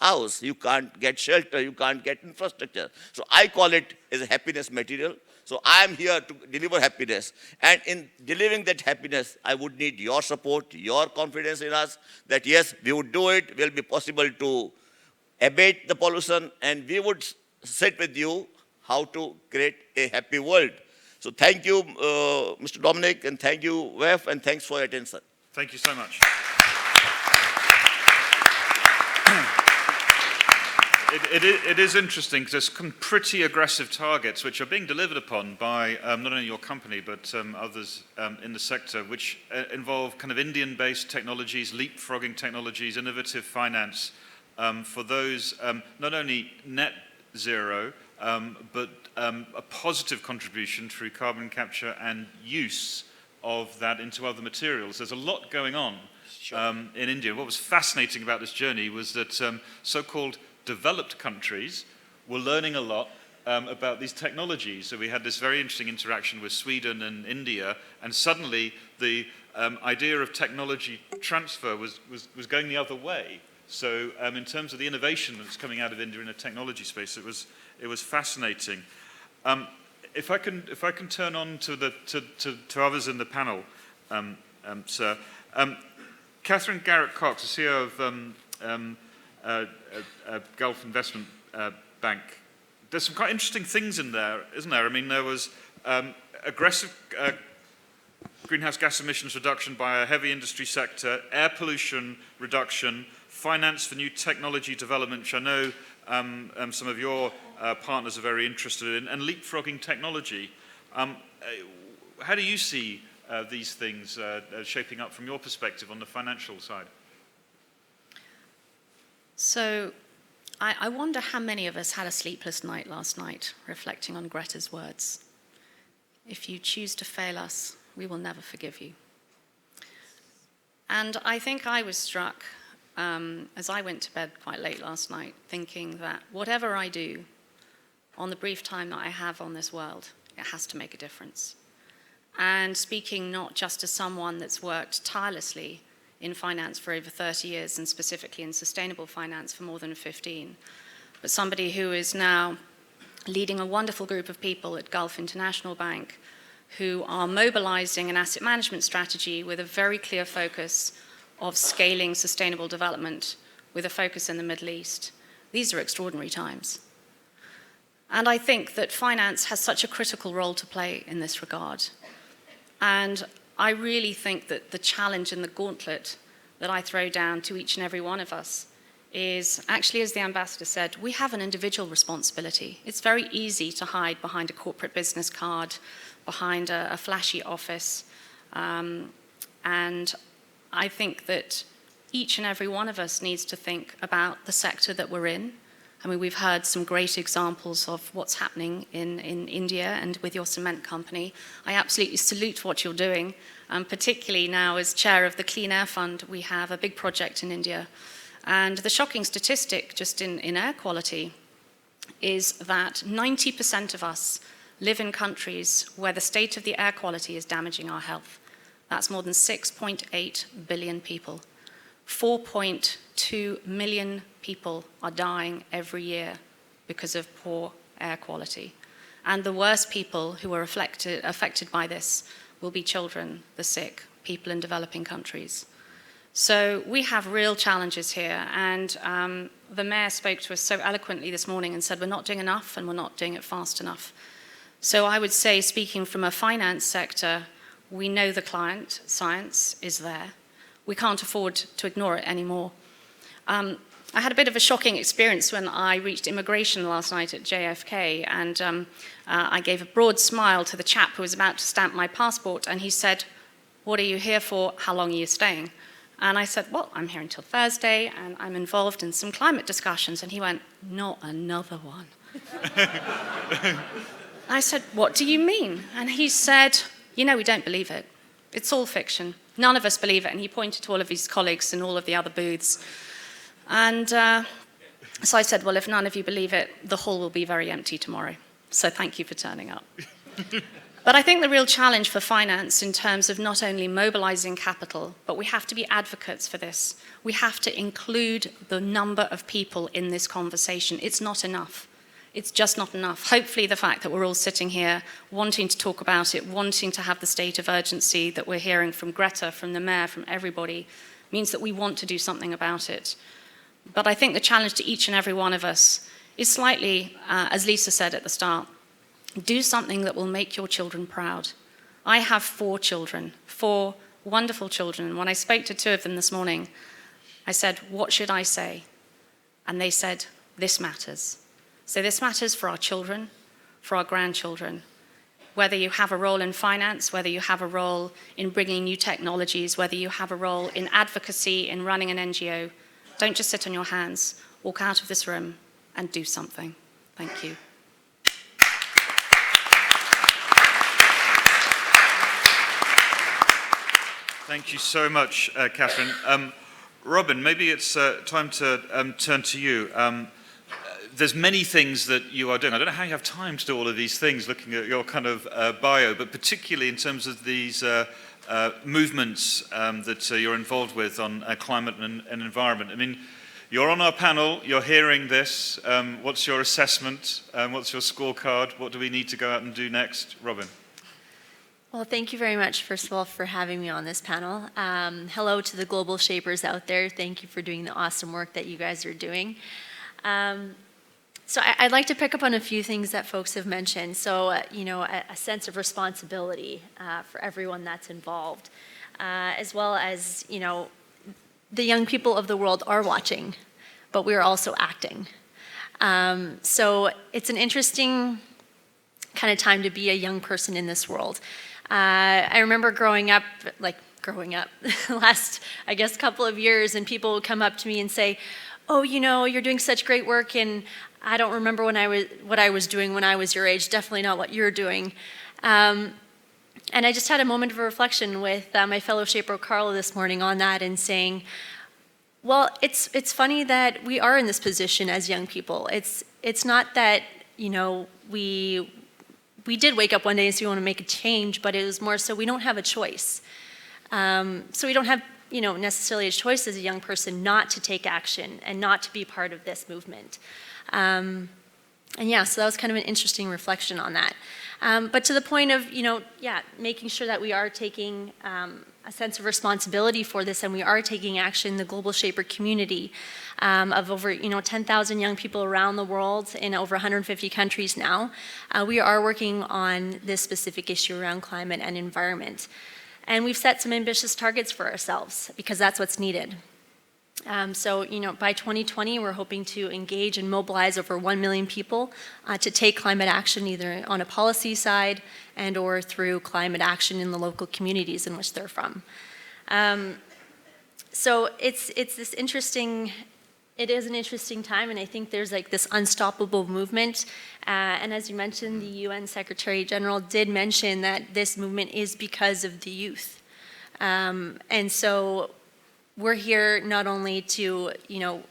house, you can't get shelter, you can't get infrastructure. So I call it as a happiness material. So I am here to deliver happiness. And in delivering that happiness, I would need your support, your confidence in us, that yes, we would do it, will be possible to abate the pollution, and we would sit with you how to create a happy world. So thank you, Mr. Dominic, and thank you, WEF, and thanks for your attention. Thank you so much. It is interesting because there's some pretty aggressive targets which are being delivered upon by not only your company but others in the sector, which involve kind of Indian-based technologies, leapfrogging technologies, innovative finance for those not only net zero but a positive contribution through carbon capture and use of that into other materials. There's a lot going on in India. What was fascinating about this journey was that so-called developed countries were learning a lot about these technologies. So we had this very interesting interaction with Sweden and India, and suddenly the idea of technology transfer was going the other way. So in terms of the innovation that's coming out of India in the technology space, it was fascinating. If I can turn on to others in the panel, sir. Katherine Garrett-Cox, the CEO of Gulf Investment Bank. There's some quite interesting things in there, isn't there? I mean, there was aggressive greenhouse gas emissions reduction by a heavy industry sector, air pollution reduction, finance for new technology development, which I know some of your partners are very interested in, and leapfrogging technology. How do you see these things shaping up from your perspective on the financial side? So I wonder how many of us had a sleepless night last night reflecting on Greta's words. If you choose to fail us, we will never forgive you. And I think I was struck as I went to bed quite late last night, thinking that whatever I do on the brief time that I have on this world, it has to make a difference. And speaking not just as someone that's worked tirelessly in finance for over 30 years, and specifically in sustainable finance for more than 15, but somebody who is now leading a wonderful group of people at Gulf International Bank who are mobilizing an asset management strategy with a very clear focus of scaling sustainable development with a focus in the Middle East. These are extraordinary times. And I think that finance has such a critical role to play in this regard. And I really think that the challenge and the gauntlet that I throw down to each and every one of us is actually, as the ambassador said, we have an individual responsibility. It's very easy to hide behind a corporate business card, behind a flashy office. And I think that each and every one of us needs to think about the sector that we're in. I mean, we've heard some great examples of what's happening in India and with your cement company. I absolutely salute what you're doing, particularly now as chair of the Clean Air Fund. We have a big project in India. And the shocking statistic just in air quality is that 90% of us live in countries where the state of the air quality is damaging our health. That's more than 6.8 billion people. 4.2 million people are dying every year because of poor air quality. And the worst people who are affected by this will be children, the sick, people in developing countries. So we have real challenges here. And the mayor spoke to us so eloquently this morning and said we're not doing enough and we're not doing it fast enough. So I would say, speaking from a finance sector, we know the client science is there. We can't afford to ignore it anymore. I had a bit of a shocking experience when I reached immigration last night at JFK, and I gave a broad smile to the chap who was about to stamp my passport, and he said, "What are you here for? How long are you staying?" And I said, "Well, I'm here until Thursday, and I'm involved in some climate discussions." And he went, "Not another one." I said, "What do you mean?" And he said, "You know, we don't believe it. It's all fiction. None of us believe it." And he pointed to all of his colleagues in all of the other booths. And so I said, "Well, if none of you believe it, the hall will be very empty tomorrow. So thank you for turning up." But I think the real challenge for finance in terms of not only mobilizing capital, but we have to be advocates for this. We have to include the number of people in this conversation. It's not enough. It's just not enough. Hopefully the fact that we're all sitting here wanting to talk about it, wanting to have the state of urgency that we're hearing from Greta, from the mayor, from everybody, means that we want to do something about it. But I think the challenge to each and every one of us is slightly, as Lisa said at the start, Do something that will make your children proud. I have 4 children, 4 wonderful children. And when I spoke to 2 of them this morning, I said, what should I say? And they said, this matters. So this matters for our children, for our grandchildren. Whether you have a role in finance, whether you have a role in bringing new technologies, whether you have a role in advocacy, in running an NGO, don't just sit on your hands. Walk out of this room and do something. Thank you. Thank you so much, Katherine. Robyn, maybe it's time to turn to you. There's many things that you are doing. I don't know how you have time to do all of these things, looking at your kind of bio, but particularly in terms of these movements that you're involved with on climate and environment. I mean, you're on our panel, you're hearing this. What's your assessment? What's your scorecard? What do we need to go out and do next? Robyn. Well, thank you very much, first of all, for having me on this panel. Hello to the global shapers out there. Thank you for doing the awesome work that you guys are doing. So I'd like to pick up on a few things that folks have mentioned. So, you know, a sense of responsibility for everyone that's involved, as well as, you know, the young people of the world are watching, but we are also acting. So it's an interesting kind of time to be a young person in this world. I remember growing up last, I guess, couple of years, and people would come up to me and say, oh, you know, you're doing such great work, and I don't remember what I was doing when I was your age, definitely not what you're doing. And I just had a moment of reflection with my fellow shaper Carla this morning on that, and saying, well, it's funny that we are in this position as young people. It's not that, you know, we did wake up one day and say we want to make a change, but it was more so we don't have a choice. So we don't have, you know, necessarily a choice as a young person not to take action and not to be part of this movement. And yeah, so that was kind of an interesting reflection on that. But to the point of, you know, yeah, making sure that we are taking a sense of responsibility for this, and we are taking action, the global shaper community of over, you know, 10,000 young people around the world in over 150 countries now. We are working on this specific issue around climate and environment. And we've set some ambitious targets for ourselves because that's what's needed. So, you know, by 2020, we're hoping to engage and mobilize over 1 million people to take climate action either on a policy side and or through climate action in the local communities in which they're from. So it's this interesting, it is an interesting time, and I think there's like this unstoppable movement. And as you mentioned, the UN Secretary General did mention that this movement is because of the youth. And so we're here not only to, you know,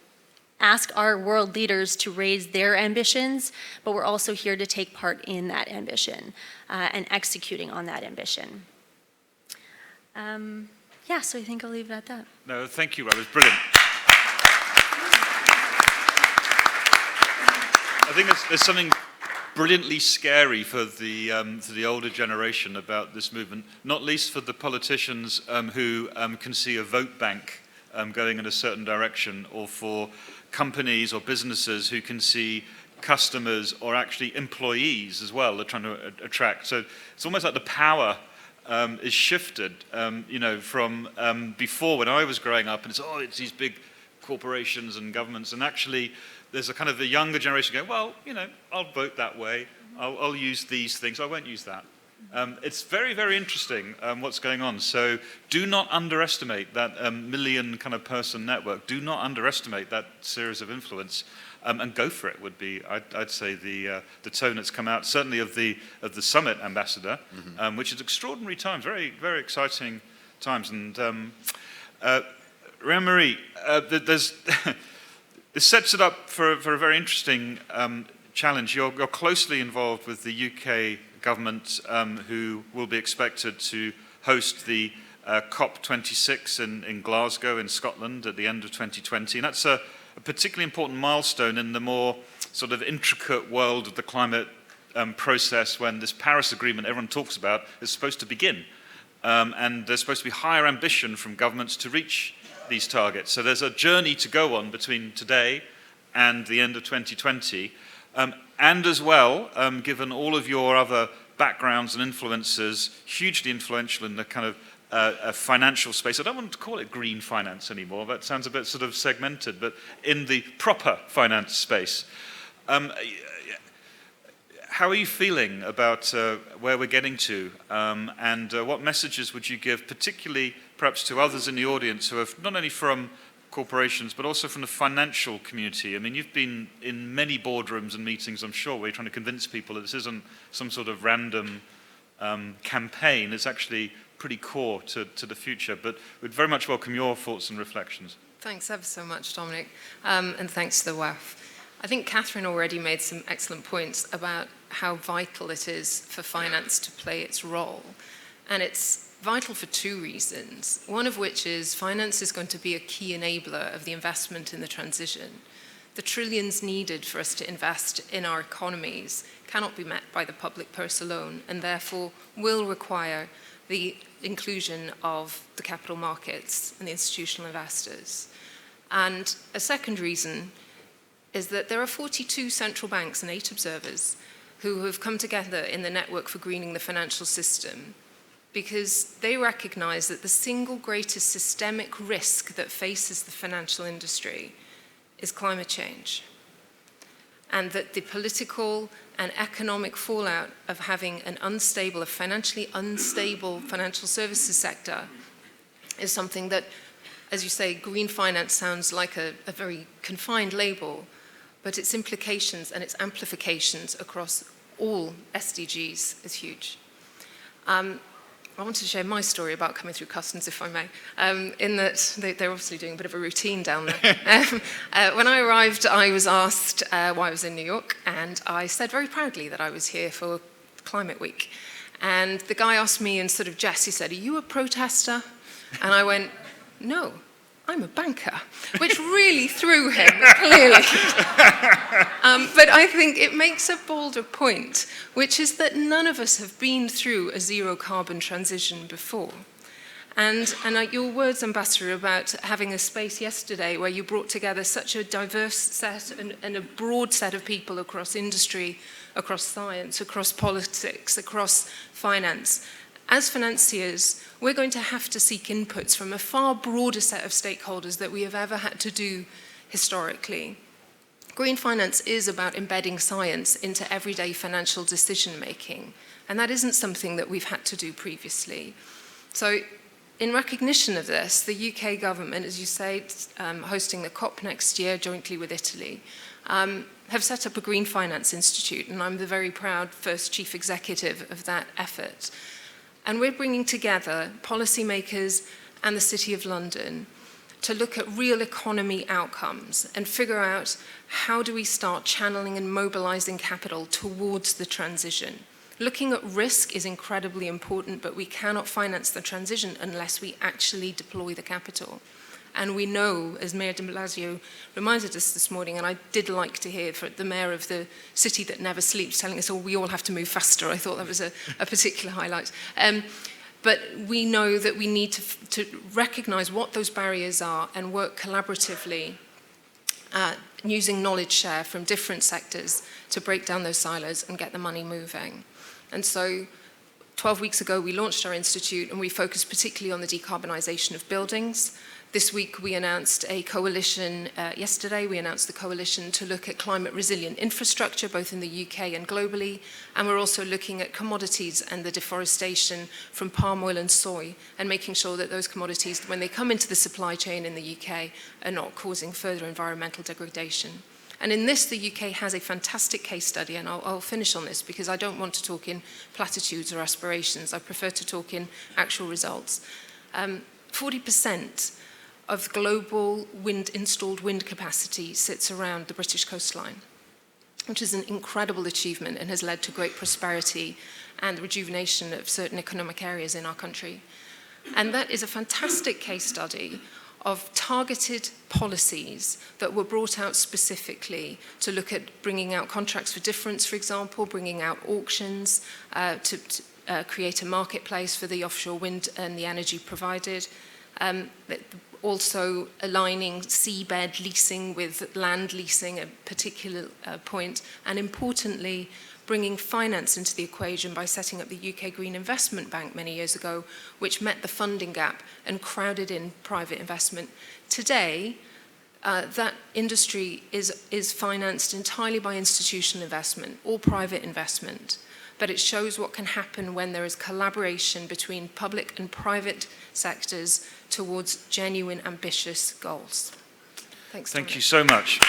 ask our world leaders to raise their ambitions, but we're also here to take part in that ambition and executing on that ambition. Yeah, so I think I'll leave it at that. No, thank you, Rob. It's brilliant. I think there's something brilliantly scary for the older generation about this movement, not least for the politicians who can see a vote bank going in a certain direction, or for companies or businesses who can see customers or actually employees as well they're trying to attract. So it's almost like the power is shifted, you know, from before when I was growing up, and it's these big corporations and governments, and actually there's a kind of the younger generation going, well, you know, I'll vote that way, I'll use these things, I won't use that. It's very, very interesting what's going on. So do not underestimate that million kind of person network. Do not underestimate that series of influence, and go for it would be, I'd say, the tone that's come out, certainly of the summit ambassador, which is extraordinary times, very, very exciting times. And Rhian-Mari, there's this sets it up for a very interesting challenge. You're closely involved with the UK government, who will be expected to host the COP26 in Glasgow in Scotland at the end of 2020. And that's a particularly important milestone in the more sort of intricate world of the climate process, when this Paris Agreement everyone talks about is supposed to begin. And there's supposed to be higher ambition from governments to reach these targets. So there's a journey to go on between today and the end of 2020. and as well, given all of your other backgrounds and influences, hugely influential in the kind of a financial space. I don't want to call it green finance anymore. That sounds a bit sort of segmented, but in the proper finance space. How are you feeling about where we're getting to? And what messages would you give, particularly perhaps to others in the audience who are not only from corporations, but also from the financial community? I mean, you've been in many boardrooms and meetings, I'm sure, where you're trying to convince people that this isn't some sort of random campaign. It's actually pretty core to the future. But we'd very much welcome your thoughts and reflections. Thanks ever so much, Dominic, and thanks to the WEF. I think Katherine already made some excellent points about how vital it is for finance to play its role. And it's vital for two reasons, one of which is finance is going to be a key enabler of the investment in the transition. The trillions needed for us to invest in our economies cannot be met by the public purse alone, and therefore will require the inclusion of the capital markets and the institutional investors. And a second reason is that there are 42 central banks and 8 observers who have come together in the Network for Greening the Financial System because they recognize that the single greatest systemic risk that faces the financial industry is climate change, and that the political and economic fallout of having an unstable, a financially unstable financial services sector is something that, as you say, green finance sounds like a very confined label, but its implications and its amplifications across all SDGs is huge. I want to share my story about coming through customs, if I may, in that they're obviously doing a bit of a routine down there. When I arrived, I was asked why I was in New York, and I said very proudly that I was here for Climate Week. And the guy asked me in sort of jest, he said, "Are you a protester?" And I went, "No, I'm a banker," which really threw him, clearly. But I think it makes a bolder point, which is that none of us have been through a zero carbon transition before. And your words, Ambassador, about having a space yesterday where you brought together such a diverse set and a broad set of people across industry, across science, across politics, across finance. As financiers, we're going to have to seek inputs from a far broader set of stakeholders that we have ever had to do historically. Green finance is about embedding science into everyday financial decision making, and that isn't something that we've had to do previously. So in recognition of this, the UK government, as you say, hosting the COP next year jointly with Italy, have set up a Green Finance Institute, and I'm the very proud first chief executive of that effort. And we're bringing together policymakers and the City of London to look at real economy outcomes and figure out how do we start channeling and mobilizing capital towards the transition. Looking at risk is incredibly important, but we cannot finance the transition unless we actually deploy the capital. And we know, as Mayor de Blasio reminded us this morning, and I did like to hear from the mayor of the city that never sleeps telling us, oh, we all have to move faster. I thought that was a particular highlight. But we know that we need to recognize what those barriers are and work collaboratively using knowledge share from different sectors to break down those silos and get the money moving. And so 12 weeks ago, we launched our institute and we focused particularly on the decarbonisation of buildings. This week we announced a coalition, yesterday we announced the coalition to look at climate resilient infrastructure, both in the UK and globally, and we're also looking at commodities and the deforestation from palm oil and soy, and making sure that those commodities, when they come into the supply chain in the UK, are not causing further environmental degradation. And in this, the UK has a fantastic case study, and I'll finish on this because I don't want to talk in platitudes or aspirations. I prefer to talk in actual results. 40% of global installed wind capacity sits around the British coastline, which is an incredible achievement and has led to great prosperity and the rejuvenation of certain economic areas in our country. And that is a fantastic case study of targeted policies that were brought out specifically to look at bringing out contracts for difference, for example, bringing out auctions to create a marketplace for the offshore wind and the energy provided, Also aligning seabed leasing with land leasing, a particular point, and importantly, bringing finance into the equation by setting up the UK Green Investment Bank many years ago, which met the funding gap and crowded in private investment. Today, that industry is financed entirely by institutional investment or private investment, but it shows what can happen when there is collaboration between public and private sectors towards genuine, ambitious goals. Thanks, Thank Dominic. you so much.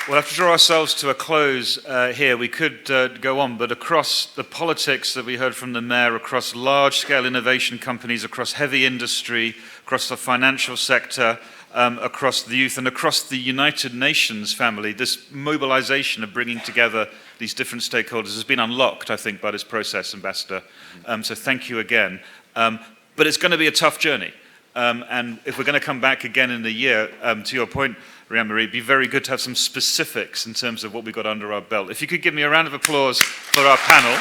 We'll have to draw ourselves to a close here. We could go on, but across the politics that we heard from the Mayor, across large-scale innovation companies, across heavy industry, across the financial sector, across the youth, and across the United Nations family, this mobilization of bringing together these different stakeholders has been unlocked, I think, by this process, Ambassador. So thank you again. But it's going to be a tough journey. And if we're going to come back again in a year, to your point, Rhian-Mari, it'd be very good to have some specifics in terms of what we got under our belt. If you could give me a round of applause for our panel.